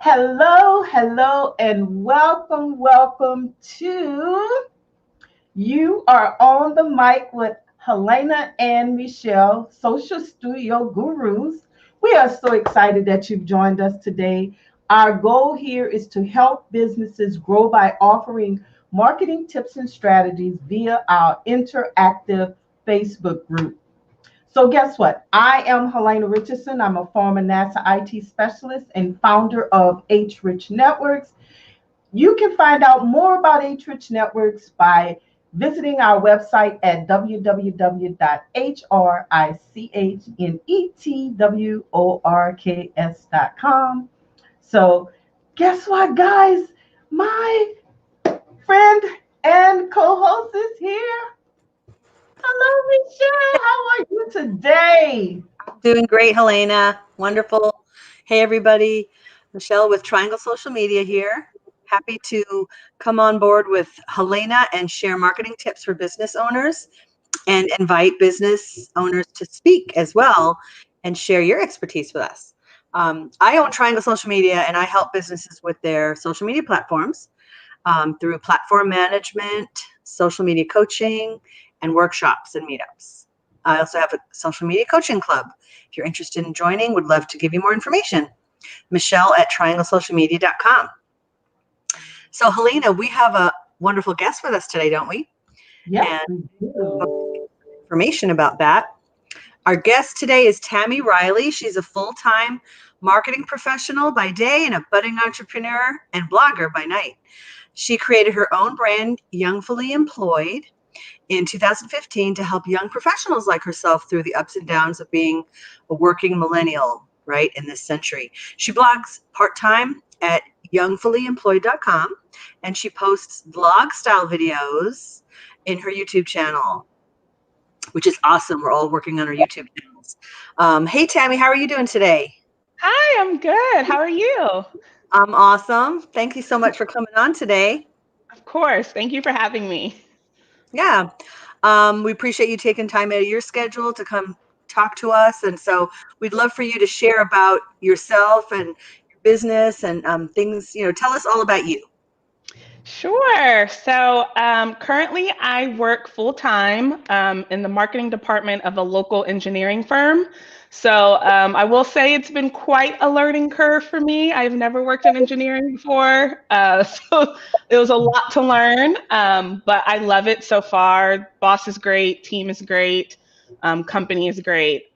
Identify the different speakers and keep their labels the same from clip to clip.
Speaker 1: Hello, hello, and welcome to You Are on the Mic with Helena and Michelle, Social Studio Gurus. We are so excited that you've joined us today. Our goal here is to help businesses grow by offering marketing tips and strategies via our interactive Facebook group. So guess what? I am Helena Richardson. I'm a former NASA IT specialist and founder of H Rich Networks. You can find out more about H Rich Networks by visiting our website at www.hrichnetworks.com. So guess what, guys? My friend and co-host is here. Hello, Michelle. How are you today?
Speaker 2: Doing great, Helena. Wonderful. Hey, everybody. Michelle with Triangle Social Media here. Happy to come on board with Helena and share marketing tips for business owners and invite business owners to speak as well and share your expertise with us. I own Triangle Social Media and I help businesses with their social media platforms through platform management, social media coaching, and workshops and meetups. I also have a social media coaching club. If you're interested in joining, would love to give you more information. Michelle at trianglesocialmedia.com. So, Helena, we have a wonderful guest with us today, don't we?
Speaker 1: Yes,
Speaker 2: And
Speaker 1: we do.
Speaker 2: information about that. Our guest today is Tammie Riley. She's a full-time marketing professional by day and a budding entrepreneur and blogger by night. She created her own brand, Youngfully Employed, in 2015 to help young professionals like herself through the ups and downs of being a working millennial, right, in this century. She blogs part-time at youngfullyemployed.com, and she posts vlog-style videos in her YouTube channel, which is awesome. We're all working on our YouTube channels. Hey, Tammie, how are you doing today?
Speaker 3: Hi, I'm good. How are you?
Speaker 2: I'm awesome. Thank you so much for coming on today.
Speaker 3: Of course. Thank you for having me.
Speaker 2: Yeah. We appreciate you taking time out of your schedule to come talk to us. And so we'd love for you to share about yourself and your business and things, tell us all about you.
Speaker 3: Sure. So currently, I work full time in the marketing department of a local engineering firm. So I will say it's been quite a learning curve for me. I've never worked in engineering before. So it was a lot to learn, but I love it so far. Boss is great, team is great, company is great.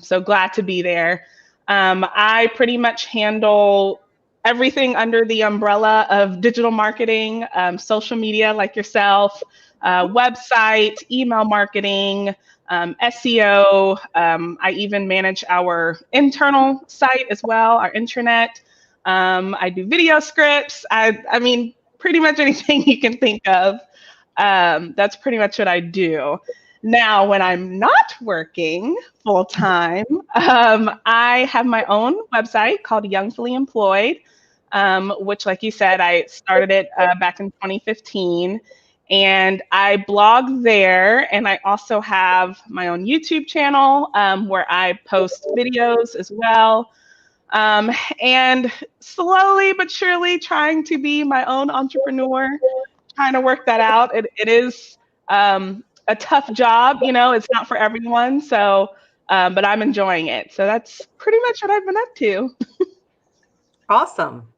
Speaker 3: So glad to be there. I pretty much handle everything under the umbrella of digital marketing, social media like yourself, website, email marketing, SEO. I even manage our internal site as well, our intranet. I do video scripts. I mean, pretty much anything you can think of. That's pretty much what I do. Now, when I'm not working full time, I have my own website called Youngfully Employed, which, like you said, I started it back in 2015. And I blog there. And I also have my own YouTube channel where I post videos as well. And slowly but surely trying to be my own entrepreneur, trying to work that out. It is a tough job, it's not for everyone. So, but I'm enjoying it. So that's pretty much what I've been up to.
Speaker 2: Awesome.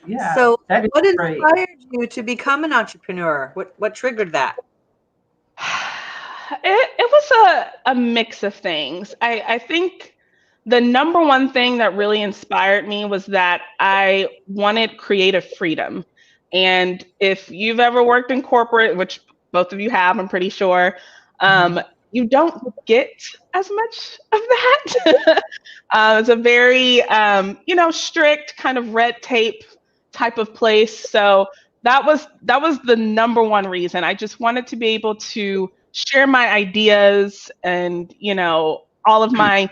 Speaker 1: Yeah,
Speaker 2: So
Speaker 1: that is
Speaker 2: what
Speaker 1: great.
Speaker 2: inspired you to become an entrepreneur? What triggered that?
Speaker 3: It was a mix of things. I think the number one thing that really inspired me was that I wanted creative freedom. And if you've ever worked in corporate, which both of you have, I'm pretty sure, you don't get as much of that. It's a very, strict kind of red tape type of place. So that was the number one reason. I just wanted to be able to share my ideas and, all of my,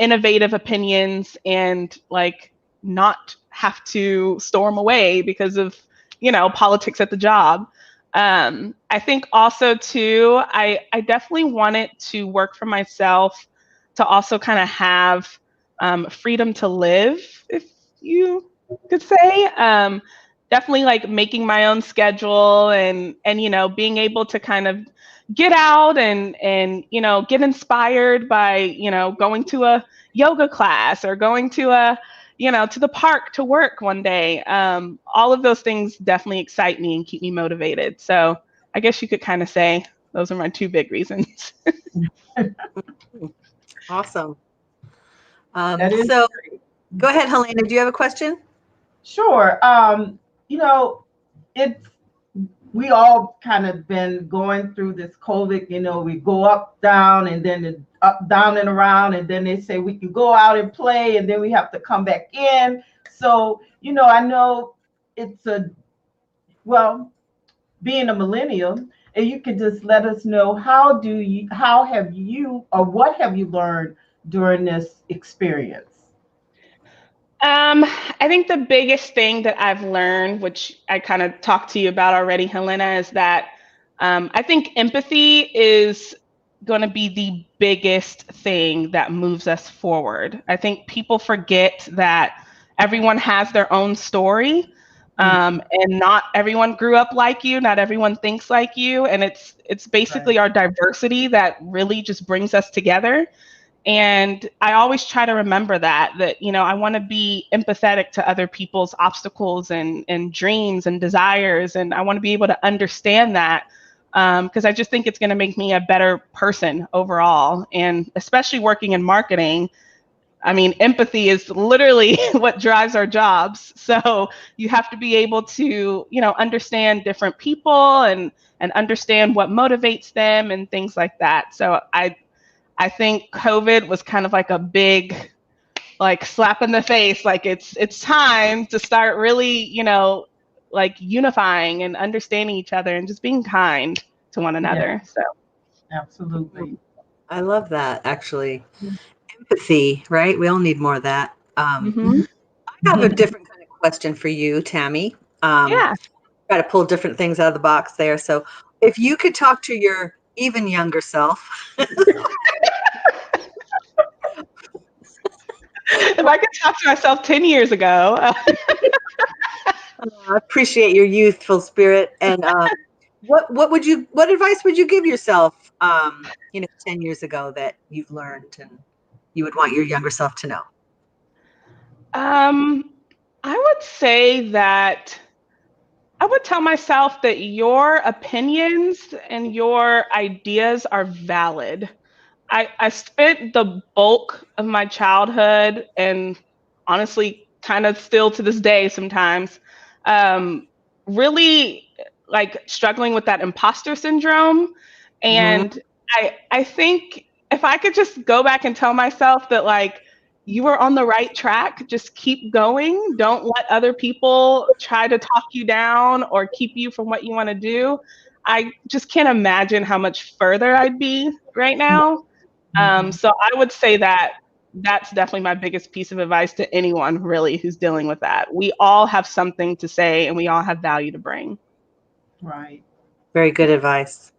Speaker 3: innovative opinions and like not have to storm away because of, politics at the job. I think also too, I definitely wanted to work for myself to also kind of have freedom to live, if you could say. Definitely like making my own schedule and being able to kind of get out and get inspired by going to a yoga class or going to to the park to work one day. All of those things definitely excite me and keep me motivated. So I guess you could kind of say those are my two big reasons.
Speaker 2: Awesome.
Speaker 1: That is
Speaker 2: So
Speaker 1: great.
Speaker 2: go ahead, Helena. Do you have a question?
Speaker 1: Sure. You know, it's we all kind of been going through this COVID. We go up, down, and then up, down, and around, and then they say we can go out and play, and then we have to come back in. So, I know it's well, being a millennial, and you could just let us know how have you, or what have you learned during this experience?
Speaker 3: I think the biggest thing that I've learned, which I kind of talked to you about already, Helena, is that I think empathy is going to be the biggest thing that moves us forward. I think people forget that everyone has their own story, and not everyone grew up like you, not everyone thinks like you, and it's
Speaker 1: Right.
Speaker 3: basically our diversity that really just brings us together. And I always try to remember that I want to be empathetic to other people's obstacles and dreams and desires. And I want to be able to understand that, because I just think it's going to make me a better person overall. And especially working in marketing, I mean, empathy is literally what drives our jobs. So you have to be able to, understand different people and understand what motivates them and things like that. So I think COVID was kind of like a big like slap in the face. Like it's time to start really, like unifying and understanding each other and just being kind to one
Speaker 1: Yeah,
Speaker 3: another. So
Speaker 1: absolutely.
Speaker 2: I love that, actually. Empathy, right? We all need more of that.
Speaker 3: mhm.
Speaker 2: I have a different kind of question for you, Tammie.
Speaker 3: Yeah.
Speaker 2: Try to pull different things out of the box there. So, if you could talk to your even younger self,
Speaker 3: If I could talk to myself 10 years ago,
Speaker 2: I appreciate your youthful spirit. And what advice would you give yourself, 10 years ago that you've learned and you would want your younger self to know?
Speaker 3: um, I would say that I would tell myself that your opinions and your ideas are valid. I spent the bulk of my childhood and honestly kind of still to this day sometimes um, really like struggling with that imposter syndrome.
Speaker 2: Hmm.
Speaker 3: And I think if I could just go back and tell myself that like you were on the right track, just keep going. Don't let other people try to talk you down or keep you from what you want to do. I just can't imagine how much further I'd be right now.
Speaker 1: Mhm.
Speaker 3: So I would say that that's definitely my biggest piece of advice to anyone really who's dealing with that. We all have something to say and we all have value to bring.
Speaker 1: Right.
Speaker 2: Very good advice.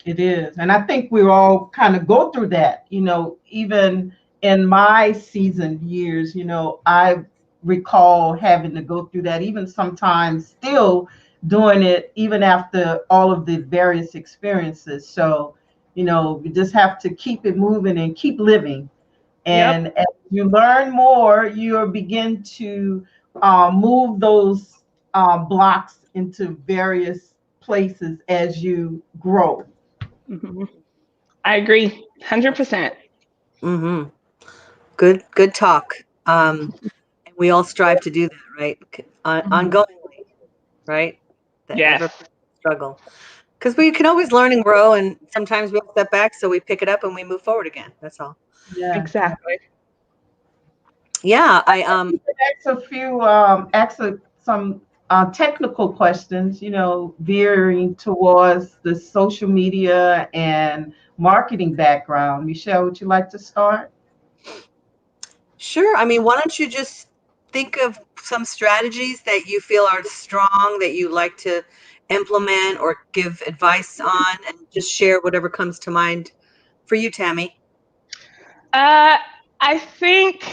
Speaker 1: It is. And I think we all kind of go through that, even in my seasoned years, I recall having to go through that, even sometimes still doing it, even after all of the various experiences. So, we just have to keep it moving and keep living.
Speaker 3: Yep.
Speaker 1: And as you learn more, you begin to move those blocks into various places as you grow.
Speaker 3: Hmm. I agree. 100%.
Speaker 2: Hmm. Good talk. And we all strive to do that, right?
Speaker 1: Mhm.
Speaker 2: Ongoingly, right? The
Speaker 3: Yes,
Speaker 2: ever struggle. Because we can always learn and grow, and sometimes we'll step back, so we pick it up and we move forward again. That's all.
Speaker 1: Yeah, yeah.
Speaker 3: exactly.
Speaker 2: Yeah, I
Speaker 1: Ask some technical questions, veering towards the social media and marketing background. Michelle, would you like to start?
Speaker 2: Sure. I mean, why don't you just think of some strategies that you feel are strong that you like to implement or give advice on, and just share whatever comes to mind for you, Tammie.
Speaker 3: Uh, I think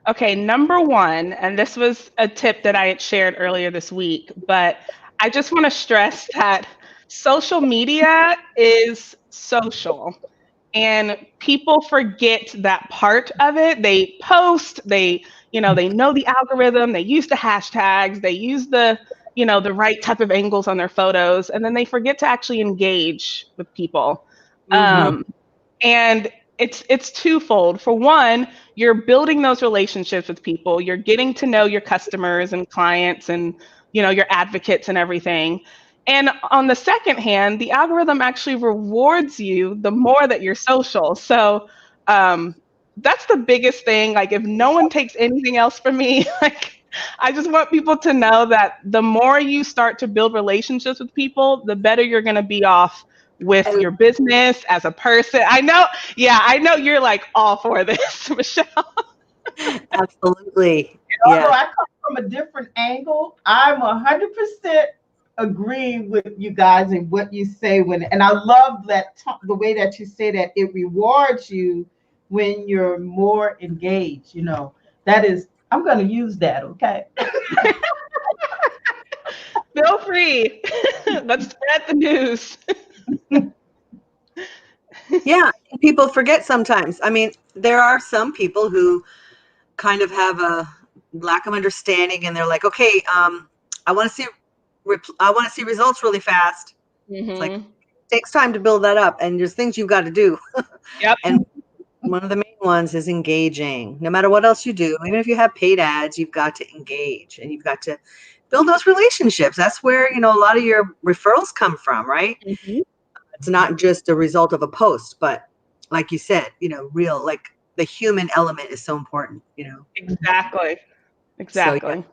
Speaker 3: Okay, number one, and this was a tip that I had shared earlier this week, but I just want to stress that social media is social. And people forget that part of it. They post, they know the algorithm, they use the hashtags, they use the right type of angles on their photos, and then they forget to actually engage with people.
Speaker 2: Mm-hmm.
Speaker 3: And it's twofold. For one, you're building those relationships with people. You're getting to know your customers and clients and your advocates and everything. And on the second hand, the algorithm actually rewards you the more that you're social. So that's the biggest thing. Like if no one takes anything else from me, like I just want people to know that the more you start to build relationships with people, the better you're going to be off with
Speaker 2: And
Speaker 3: your business as a person. I know, yeah, I know you're like all for this, Michelle.
Speaker 2: absolutely.
Speaker 1: Although
Speaker 2: Yes.
Speaker 1: I come from a different angle, I'm 100% agree with you guys and what you say and I love that the way that you say that it rewards you when you're more engaged. That is, I'm going to use that. Okay.
Speaker 3: Feel free. Let's spread the news.
Speaker 2: Yeah. People forget sometimes. I mean, there are some people who kind of have a lack of understanding, and they're like, okay, I want to see, I want to see results really fast. It's like
Speaker 3: Hmm.
Speaker 2: it takes time to build that up, and there's things you've got to do.
Speaker 3: Yep.
Speaker 2: And one of the main ones is engaging. No matter what else you do, even if you have paid ads, you've got to engage and you've got to build those relationships. That's where, a lot of your referrals come from, right?
Speaker 3: Hmm.
Speaker 2: It's not just a result of a post, but like you said, real, like the human element is so important.
Speaker 3: Exactly.
Speaker 2: So yeah,
Speaker 3: Exactly.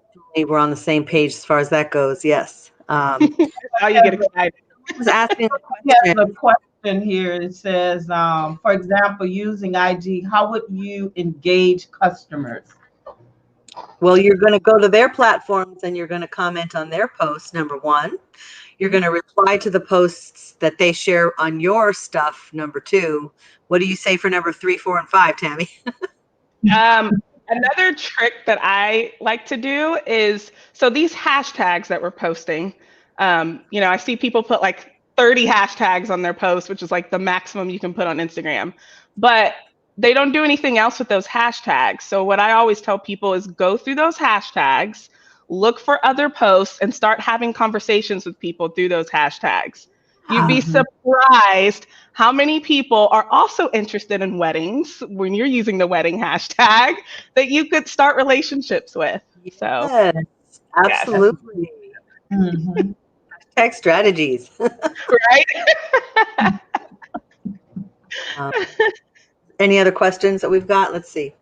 Speaker 2: we're on the same page as far as that goes. Yes.
Speaker 3: Now you get excited.
Speaker 2: I was asking a
Speaker 1: He has a
Speaker 2: question.
Speaker 1: question here. It says, for example, using IG, how would you engage customers?
Speaker 2: Well, you're going to go to their platforms and you're going to comment on their posts, number one. You're going to reply to the posts that they share on your stuff, number two. What do you say for number three, four, and five, Tammie?
Speaker 3: Um, Another trick that I like to do is so these hashtags that we're posting, I see people put like 30 hashtags on their post, which is like the maximum you can put on Instagram, but they don't do anything else with those hashtags. So what I always tell people is go through those hashtags, look for other posts, and start having conversations with people through those hashtags. You'd be
Speaker 1: Mhm.
Speaker 3: surprised how many people are also interested in weddings when you're using the wedding hashtag that you could start relationships with. So,
Speaker 2: Yes,
Speaker 3: yes,
Speaker 1: That's
Speaker 2: absolutely.
Speaker 1: mhm.
Speaker 2: Tech strategies.
Speaker 3: right?
Speaker 2: Um, any other questions that we've got? Let's see.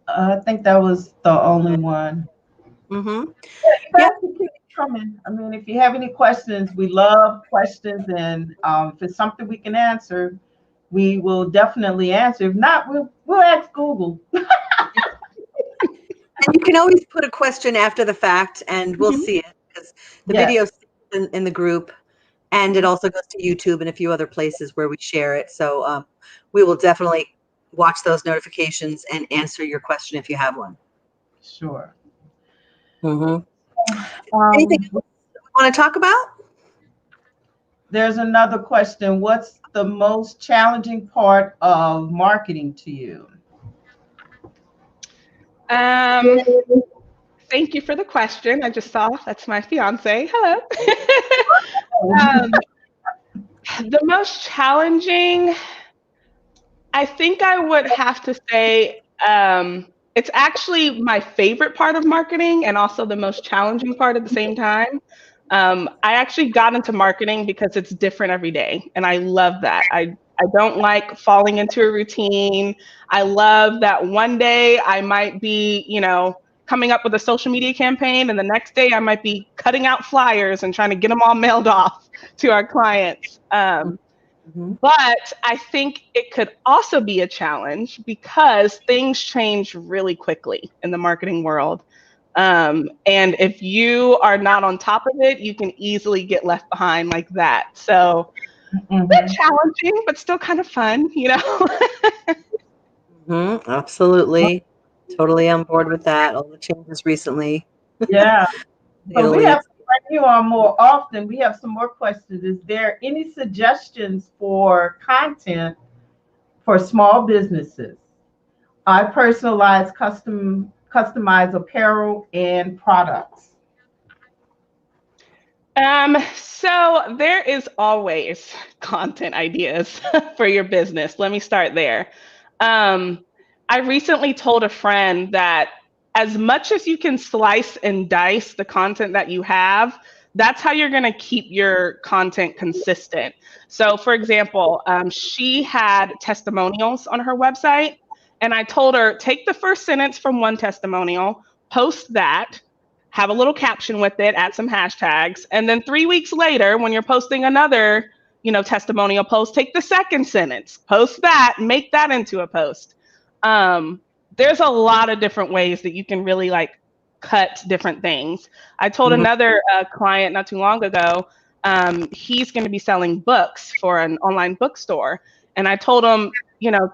Speaker 1: I think that was the only one.
Speaker 2: Mm-hmm.
Speaker 1: You
Speaker 2: Yeah.
Speaker 1: guys can keep coming. I mean, if you have any questions, we love questions, and if it's something we can answer, we will definitely answer. If not, we'll ask Google.
Speaker 2: And you can always put a question after the fact and we'll
Speaker 3: Mhm.
Speaker 2: see it because the
Speaker 1: Yes.
Speaker 2: video's in the group and it also goes to YouTube and a few other places where we share it. So we will definitely watch those notifications and answer your question if you have one.
Speaker 1: Sure.
Speaker 2: Mm-hmm. Anything
Speaker 1: Um,
Speaker 2: else you want to talk about?
Speaker 1: there's another question. What's the most challenging part of marketing to you?
Speaker 3: Um, Thank you for the question. I just saw that's my fiance. Hello. um, the most challenging, I think I would have to say it's actually my favorite part of marketing and also the most challenging part at the same time. I actually got into marketing because it's different every day, and I love that. I don't like falling into a routine. I love that one day I might be, coming up with a social media campaign, and the next day I might be cutting out flyers and trying to get them all mailed off to our clients.
Speaker 2: Mm-hmm.
Speaker 3: But I think it could also be a challenge because things change really quickly in the marketing world. And if you are not on top of it, you can easily get left behind like that. So, a bit
Speaker 1: Mhm.
Speaker 3: challenging, but still kind of fun,
Speaker 2: Mm-hmm. Absolutely. Totally on board with that. All the changes recently.
Speaker 1: Yeah. So we
Speaker 2: Italy.
Speaker 1: have to bring you on more often. We have some more questions. Is there any suggestions for content for small businesses? I personalize customize apparel and products.
Speaker 3: So there is always content ideas for your business. Let me start there. Um, I recently told a friend that as much as you can slice and dice the content that you have, that's how you're going to keep your content consistent. So, for example, she had testimonials on her website, and I told her take the first sentence from one testimonial, post that, have a little caption with it, add some hashtags, and then 3 weeks later, when you're posting another, testimonial post, take the second sentence, post that, make that into a post. Um, there's a lot of different ways that you can really like cut different things. I told
Speaker 2: Mhm.
Speaker 3: another client not too long ago, he's going to be selling books for an online bookstore, and I told him,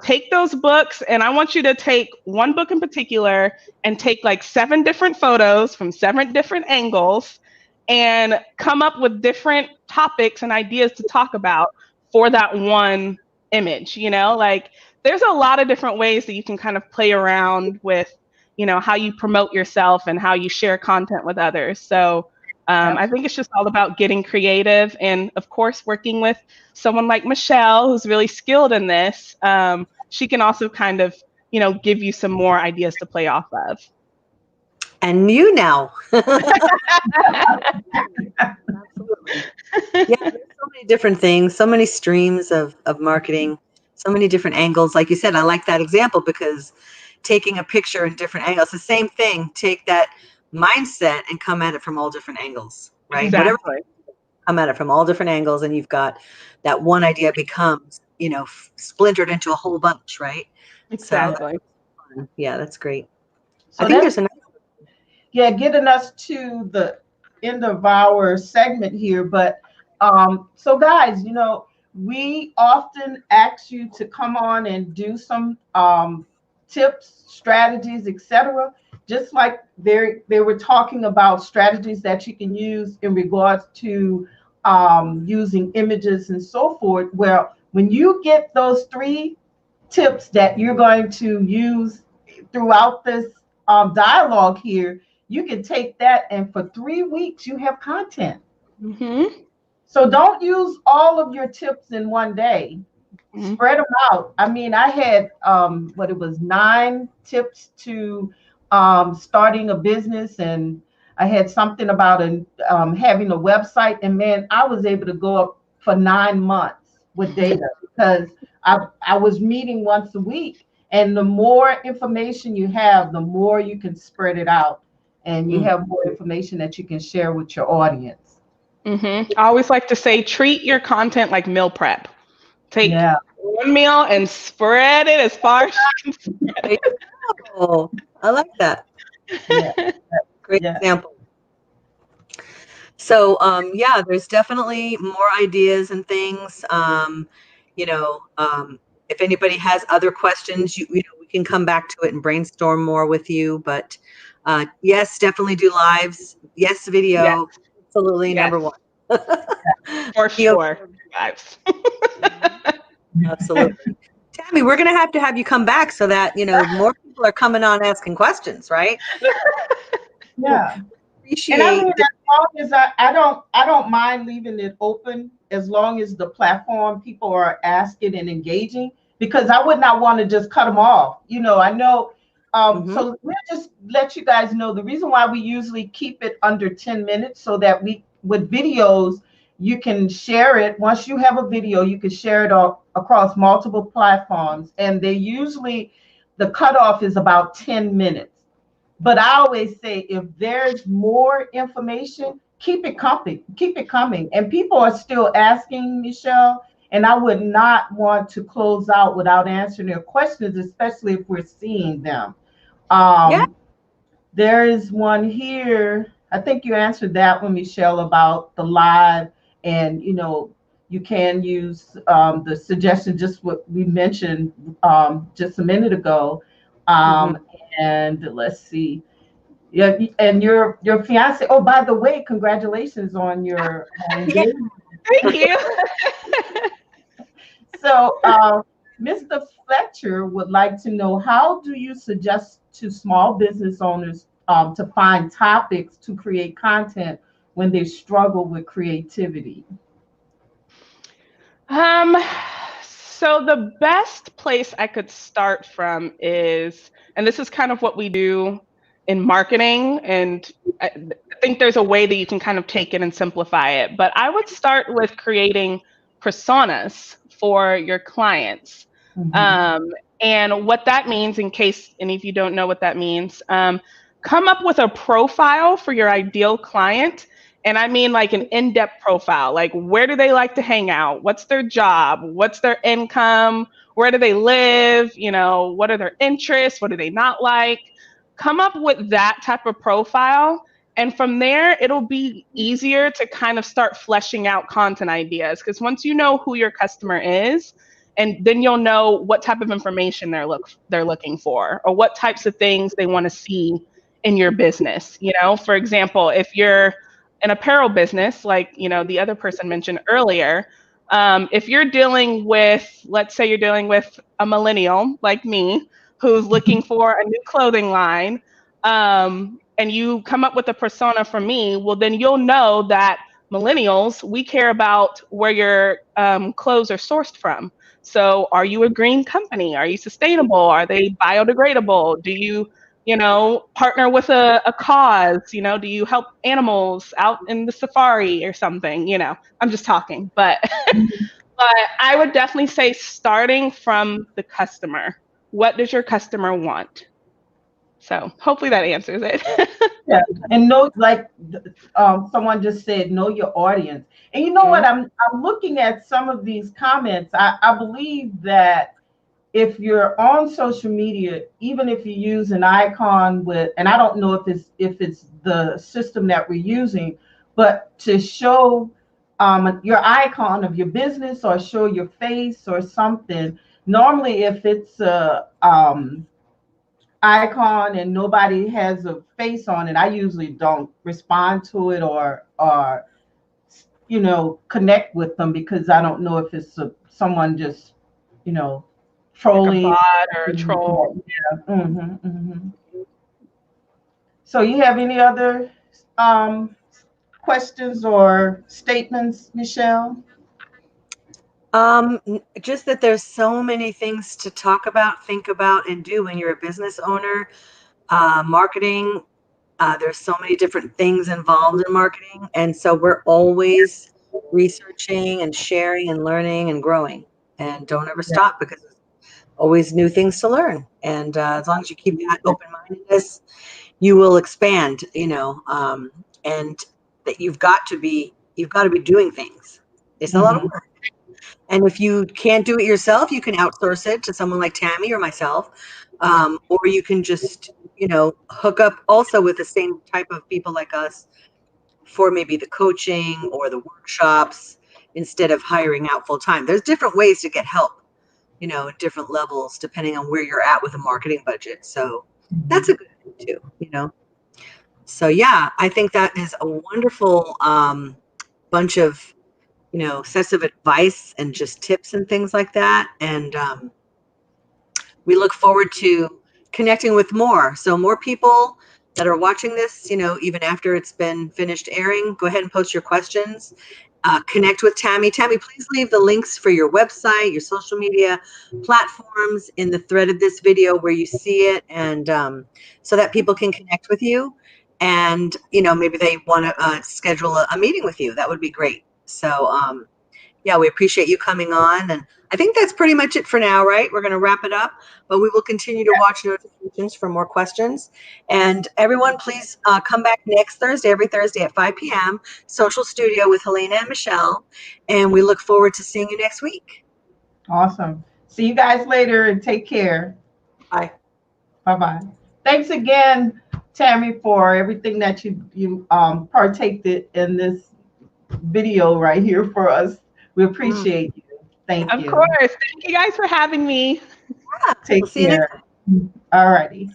Speaker 3: take those books, and I want you to take one book in particular and take like 7 different photos from 7 different angles and come up with different topics and ideas to talk about for that one image. Like there's a lot of different ways that you can kind of play around with, how you promote yourself and how you share content with others. So I think it's just all about getting creative and, of course, working with someone like Michelle, who's really skilled in this. She can also kind of, give you some more ideas to play off of.
Speaker 2: And you now. Absolutely. Yeah, there's so many different things, so many streams of marketing, so many different angles. Like you said, I like that example because taking a picture in different angles, the same thing, take that mindset and come at it from all different angles, right? Whatever,
Speaker 3: Exactly.
Speaker 2: come at it from all different angles, and you've got that one idea becomes, splintered into a whole bunch, right? So,
Speaker 3: Exactly.
Speaker 2: yeah, that's great. I
Speaker 1: So
Speaker 2: think
Speaker 1: that's,
Speaker 2: there's another.
Speaker 1: yeah, getting us to the end of our segment here. But so guys, we often ask you to come on and do some tips, strategies, etc. Just like they were talking about strategies that you can use in regards to using images and so forth. Well, when you get those 3 tips that you're going to use throughout this dialogue here, you can take that and for 3 weeks you have content.
Speaker 3: Mm-hmm.
Speaker 1: So don't use all of your tips in one day.
Speaker 3: Mm-hmm.
Speaker 1: Spread them out. I mean, I had what it was 9 tips to starting a business, and I had something about having a website. And man, I was able to go up for 9 months with data because I was meeting once a week. And the more information you have, the more you can spread it out, and you
Speaker 2: Mm.
Speaker 1: have more information that you can share with your audience.
Speaker 3: Mm-hmm. I always like to say, treat your content like meal prep. Take
Speaker 1: Yeah,
Speaker 3: one meal and spread it as far as you can spread
Speaker 2: Oh, I like that.
Speaker 1: yeah,
Speaker 3: it.
Speaker 2: Great
Speaker 1: yeah.
Speaker 2: example. So, yeah, there's definitely more ideas and things. You know, if anybody has other questions, we can come back to it and brainstorm more with you. But yes, definitely do lives. Yes,
Speaker 3: Yes,
Speaker 2: video. Absolutely,
Speaker 3: yes,
Speaker 2: number one.
Speaker 3: for
Speaker 2: Video,
Speaker 3: sure, guys.
Speaker 2: absolutely. Tammie, we're gonna have you come back so that more people are coming on asking questions, right?
Speaker 1: Yeah. And I mean,
Speaker 2: Appreciate.
Speaker 1: as long as I don't mind leaving it open as long as the platform people are asking and engaging, because I would not want to just cut them off. I know.
Speaker 2: Mhm.
Speaker 1: So we'll just let you guys know the reason why we usually keep it under 10 minutes so that with videos, you can share it. Once you have a video, you can share it across multiple platforms. And the cutoff is about 10 minutes. But I always say if there's more information, keep it coming, keep it coming. And people are still asking, Michelle, and I would not want to close out without answering their questions, especially if we're seeing them.
Speaker 2: Yeah.
Speaker 1: Um, there is one here. I think you answered that one, Michelle, about the live, and you can use the suggestion, just what we mentioned just a minute ago.
Speaker 2: Mhm.
Speaker 1: And let's see. Yeah, and your fiance. Oh, by the way, congratulations on your
Speaker 2: Yeah.
Speaker 1: engagement.
Speaker 3: Thank you.
Speaker 1: So, Mr. Fletcher would like to know, how do you suggest to small business owners to find topics to create content when they struggle with creativity?
Speaker 3: Um, so the best place I could start from is, and this is kind of what we do in marketing, and I think there's a way that you can kind of take it and simplify it, but I would start with creating personas for your clients.
Speaker 1: Mhm.
Speaker 3: Um, and what that means, in case any of you don't know what that means, come up with a profile for your ideal client, and I mean like an in-depth profile. Like, where do they like to hang out? What's their job? What's their income? Where do they live? What are their interests? What do they not like? Come up with that type of profile. And from there, it'll be easier to kind of start fleshing out content ideas. Because once you know who your customer is, and then you'll know what type of information they're looking for, or what types of things they want to see in your business. For example, if you're an apparel business, like the other person mentioned earlier, if you're dealing with, let's say you're dealing with a millennial like me who's looking for a new clothing line, and you come up with a persona for me, well, then you'll know that millennials, we care about where your clothes are sourced from. So, are you a green company? Are you sustainable? Are they biodegradable? Do you partner with a cause? Do you help animals out in the safari or something? I'm just talking, but but I would definitely say starting from the customer. What does your customer want? So hopefully that answers it.
Speaker 1: Yeah, and know, like someone just said, know your audience. And you know what?
Speaker 3: Mhm.
Speaker 1: I'm looking at some of these comments. I believe that if you're on social media, even if you use an icon with, and I don't know if it's the system that we're using, but to show your icon of your business or show your face or something. Normally, if it's a icon and nobody has a face on it, I usually don't respond to it or connect with them, because I don't know if it's someone just you know
Speaker 3: Like a
Speaker 1: trolling.
Speaker 3: bot or a troll.
Speaker 1: Yeah. So you have any other um, questions or statements, Michelle?
Speaker 2: Just that there's so many things to talk about, think about, and do when you're a business owner. Marketing, there's so many different things involved in marketing. And so we're always researching and sharing and learning and growing. And don't ever
Speaker 1: Yeah.
Speaker 2: stop, because there's always new things to learn. And as long as you keep that open mindedness, you will expand, and that you've got to be doing things. It's a lot of
Speaker 1: Mhm.
Speaker 2: work. And if you can't do it yourself, you can outsource it to someone like Tammie or myself. Or you can just, hook up also with the same type of people like us for maybe the coaching or the workshops instead of hiring out full time. There's different ways to get help, at different levels, depending on where you're at with a marketing budget. So that's a
Speaker 1: Mhm.
Speaker 2: good thing too. So yeah, I think that is a wonderful bunch of sets of advice and just tips and things like that. And we look forward to connecting with more. So more people that are watching this, even after it's been finished airing, go ahead and post your questions. Connect with Tammie. Tammie, please leave the links for your website, your social media platforms in the thread of this video where you see it, and so that people can connect with you. And maybe they want to schedule a meeting with you. That would be great. So yeah, we appreciate you coming on. And I think that's pretty much it for now, right? We're going to wrap it up, but we will continue to watch notifications for more questions. And everyone, please come back next Thursday, every Thursday at 5 p.m., Social Studio with Helena and Michelle. And we look forward to seeing you next week.
Speaker 1: Awesome. See you guys later and take care.
Speaker 2: Bye.
Speaker 1: Bye bye. Thanks again, Tammie, for everything that you partaked in this video right here for us. We
Speaker 2: Mm.
Speaker 1: appreciate you. Thank
Speaker 3: Of
Speaker 1: you.
Speaker 3: course. Thank you guys for having me.
Speaker 2: Yeah, we'll
Speaker 1: Take
Speaker 2: see you next
Speaker 1: care. All righty.